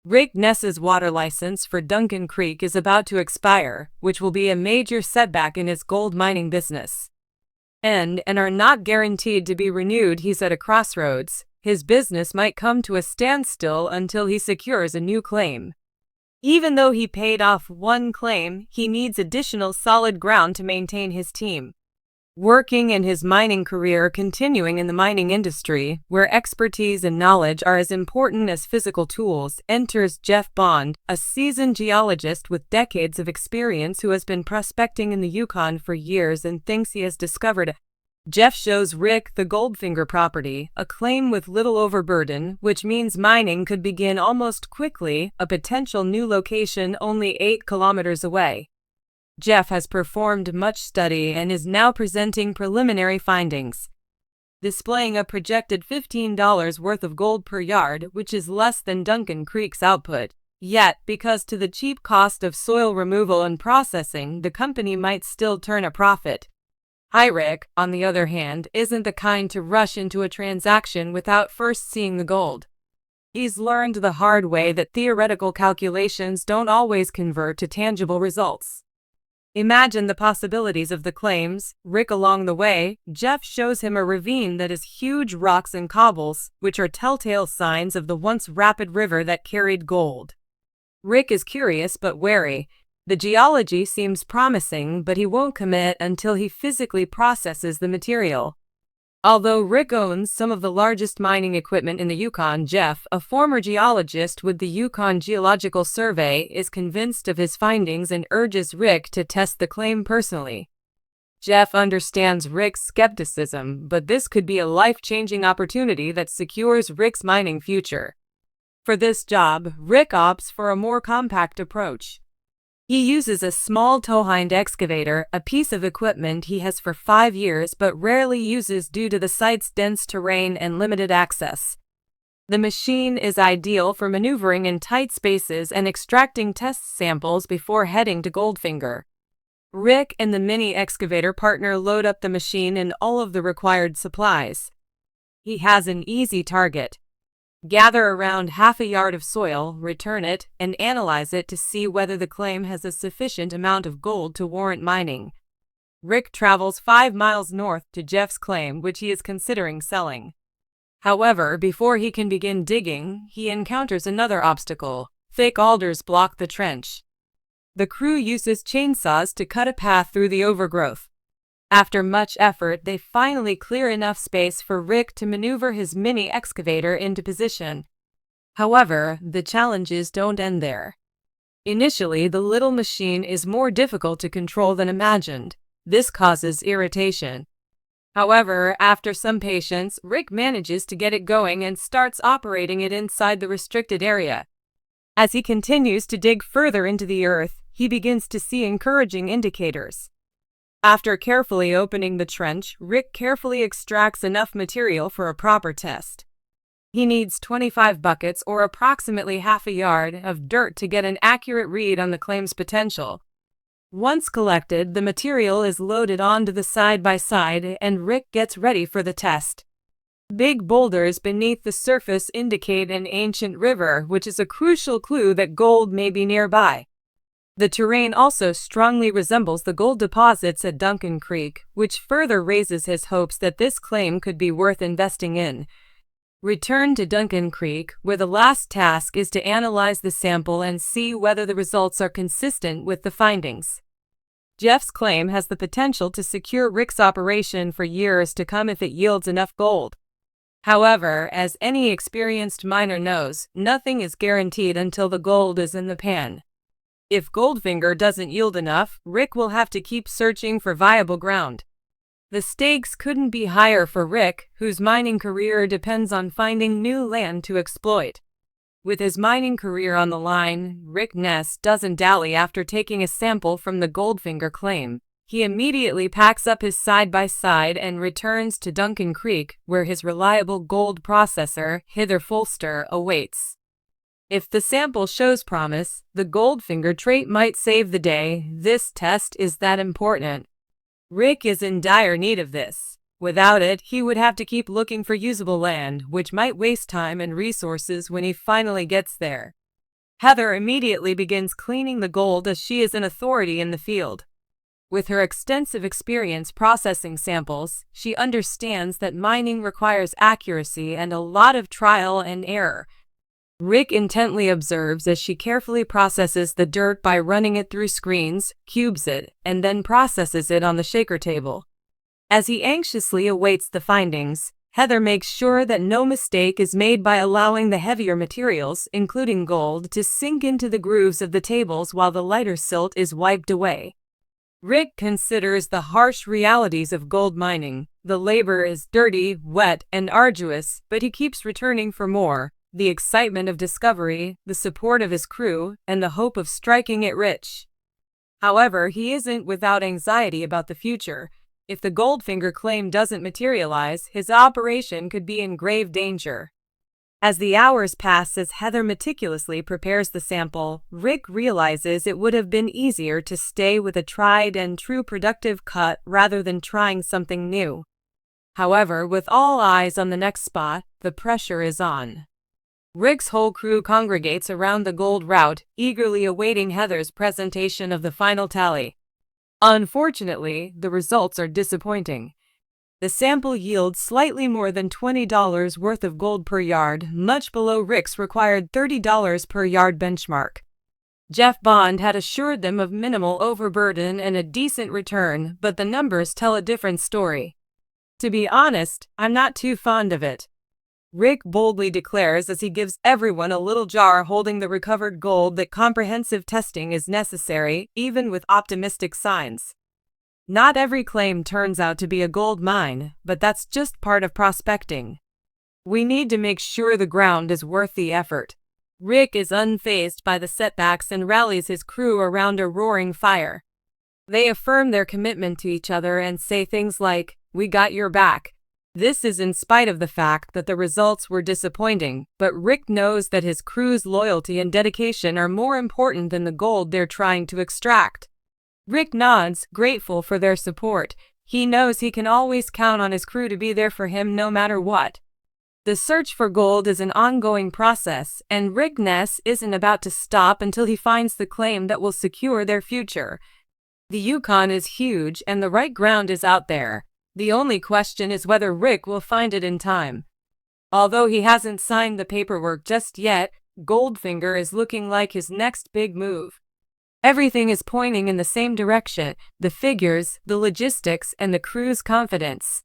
Ness's water license for Duncan Creek is about to expire, which will be a major setback in his gold mining business. And are not guaranteed to be renewed. He's at a crossroads. His business might come to a standstill until he secures a new claim. Even though he paid off one claim, he needs additional solid ground to maintain his team. Working in his mining career, continuing in the mining industry, where expertise and knowledge are as important as physical tools, enters Jeff Bond, a seasoned geologist with decades of experience who has been prospecting in the Yukon for years and thinks he has discovered it. Jeff shows Rick the Goldfinger property, a claim with little overburden, which means mining could begin almost quickly, a potential new location only 8 kilometers away. Jeff has performed much study and is now presenting preliminary findings, displaying a projected $15 worth of gold per yard, which is less than Duncan Creek's output. Yet, because to the cheap cost of soil removal and processing, the company might still turn a profit. Rick, on the other hand, isn't the kind to rush into a transaction without first seeing the gold. He's learned the hard way that theoretical calculations don't always convert to tangible results. Imagine the possibilities of the claims. Rick along the way, Jeff shows him a ravine that is huge rocks and cobbles, which are telltale signs of the once rapid river that carried gold. Rick is curious but wary. The geology seems promising, but he won't commit until he physically processes the material. Although Rick owns some of the largest mining equipment in the Yukon, Jeff, a former geologist with the Yukon Geological Survey, is convinced of his findings and urges Rick to test the claim personally. Jeff understands Rick's skepticism, but this could be a life-changing opportunity that secures Rick's mining future. For this job, Rick opts for a more compact approach. He uses a small towhind excavator, a piece of equipment he has for 5 years but rarely uses due to the site's dense terrain and limited access. The machine is ideal for maneuvering in tight spaces and extracting test samples before heading to Goldfinger. Rick and the mini excavator partner load up the machine and all of the required supplies. He has an easy target. Gather around half a yard of soil, return it, and analyze it to see whether the claim has a sufficient amount of gold to warrant mining. Rick travels 5 miles north to Jeff's claim, which he is considering selling. However, before he can begin digging, he encounters another obstacle. Thick alders block the trench. The crew uses chainsaws to cut a path through the overgrowth. After much effort, they finally clear enough space for Rick to maneuver his mini excavator into position. However, the challenges don't end there. Initially, the little machine is more difficult to control than imagined. This causes irritation. However, after some patience, Rick manages to get it going and starts operating it inside the restricted area. As he continues to dig further into the earth, he begins to see encouraging indicators. After carefully opening the trench, Rick carefully extracts enough material for a proper test. He needs 25 buckets or approximately half a yard of dirt to get an accurate read on the claim's potential. Once collected, the material is loaded onto the side-by-side and Rick gets ready for the test. Big boulders beneath the surface indicate an ancient river, which is a crucial clue that gold may be nearby. The terrain also strongly resembles the gold deposits at Duncan Creek, which further raises his hopes that this claim could be worth investing in. Return to Duncan Creek, where the last task is to analyze the sample and see whether the results are consistent with the findings. Jeff's claim has the potential to secure Rick's operation for years to come if it yields enough gold. However, as any experienced miner knows, nothing is guaranteed until the gold is in the pan. If Goldfinger doesn't yield enough, Rick will have to keep searching for viable ground. The stakes couldn't be higher for Rick, whose mining career depends on finding new land to exploit. With his mining career on the line, Rick Ness doesn't dally after taking a sample from the Goldfinger claim. He immediately packs up his side-by-side and returns to Duncan Creek, where his reliable gold processor, Hither-Folster, awaits. If the sample shows promise, the Goldfinger trait might save the day. This test is that important. Rick is in dire need of this. Without it, he would have to keep looking for usable land, which might waste time and resources when he finally gets there. Heather immediately begins cleaning the gold as she is an authority in the field. With her extensive experience processing samples, she understands that mining requires accuracy and a lot of trial and error. Rick intently observes as she carefully processes the dirt by running it through screens, cubes it, and then processes it on the shaker table. As he anxiously awaits the findings, Heather makes sure that no mistake is made by allowing the heavier materials, including gold, to sink into the grooves of the tables while the lighter silt is wiped away. Rick considers the harsh realities of gold mining. The labor is dirty, wet, and arduous, but he keeps returning for more. The excitement of discovery, the support of his crew, and the hope of striking it rich. However, he isn't without anxiety about the future. If the Goldfinger claim doesn't materialize, his operation could be in grave danger. As the hours pass as Heather meticulously prepares the sample, Rick realizes it would have been easier to stay with a tried and true productive cut rather than trying something new. However, with all eyes on the next spot, the pressure is on. Rick's whole crew congregates around the gold route, eagerly awaiting Heather's presentation of the final tally. Unfortunately, the results are disappointing. The sample yields slightly more than $20 worth of gold per yard, much below Rick's required $30 per yard benchmark. Jeff Bond had assured them of minimal overburden and a decent return, but the numbers tell a different story. To be honest, I'm not too fond of it. Rick boldly declares as he gives everyone a little jar holding the recovered gold that comprehensive testing is necessary, even with optimistic signs. Not every claim turns out to be a gold mine, but that's just part of prospecting. We need to make sure the ground is worth the effort. Rick is unfazed by the setbacks and rallies his crew around a roaring fire. They affirm their commitment to each other and say things like, "We got your back." This is in spite of the fact that the results were disappointing, but Rick knows that his crew's loyalty and dedication are more important than the gold they're trying to extract. Rick nods, grateful for their support. He knows he can always count on his crew to be there for him no matter what. The search for gold is an ongoing process, and Rick Ness isn't about to stop until he finds the claim that will secure their future. The Yukon is huge and the right ground is out there. The only question is whether Rick will find it in time. Although he hasn't signed the paperwork just yet, Goldfinger is looking like his next big move. Everything is pointing in the same direction: the figures, the logistics, and the crew's confidence.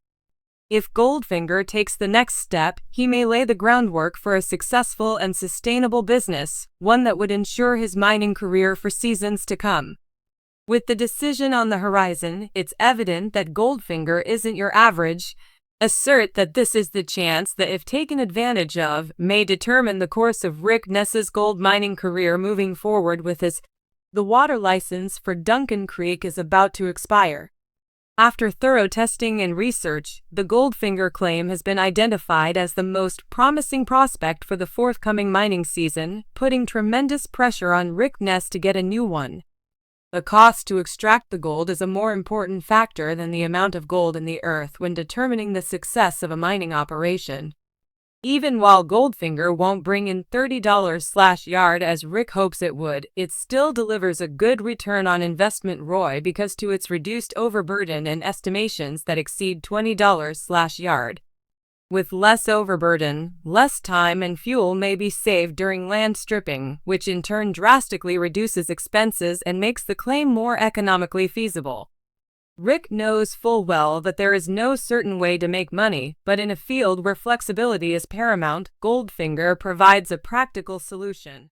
If Goldfinger takes the next step, he may lay the groundwork for a successful and sustainable business, one that would ensure his mining career for seasons to come. With the decision on the horizon, it's evident that Goldfinger isn't your average. Assert that this is the chance that, if taken advantage of, may determine the course of Rick Ness's gold mining career moving forward with his. The water license for Duncan Creek is about to expire. After thorough testing and research, the Goldfinger claim has been identified as the most promising prospect for the forthcoming mining season, putting tremendous pressure on Rick Ness to get a new one. The cost to extract the gold is a more important factor than the amount of gold in the earth when determining the success of a mining operation. Even while Goldfinger won't bring in $30/yard as Rick hopes it would, it still delivers a good return on investment ROI because to its reduced overburden and estimations that exceed $20/yard. With less overburden, less time and fuel may be saved during land stripping, which in turn drastically reduces expenses and makes the claim more economically feasible. Rick knows full well that there is no certain way to make money, but in a field where flexibility is paramount, Goldfinger provides a practical solution.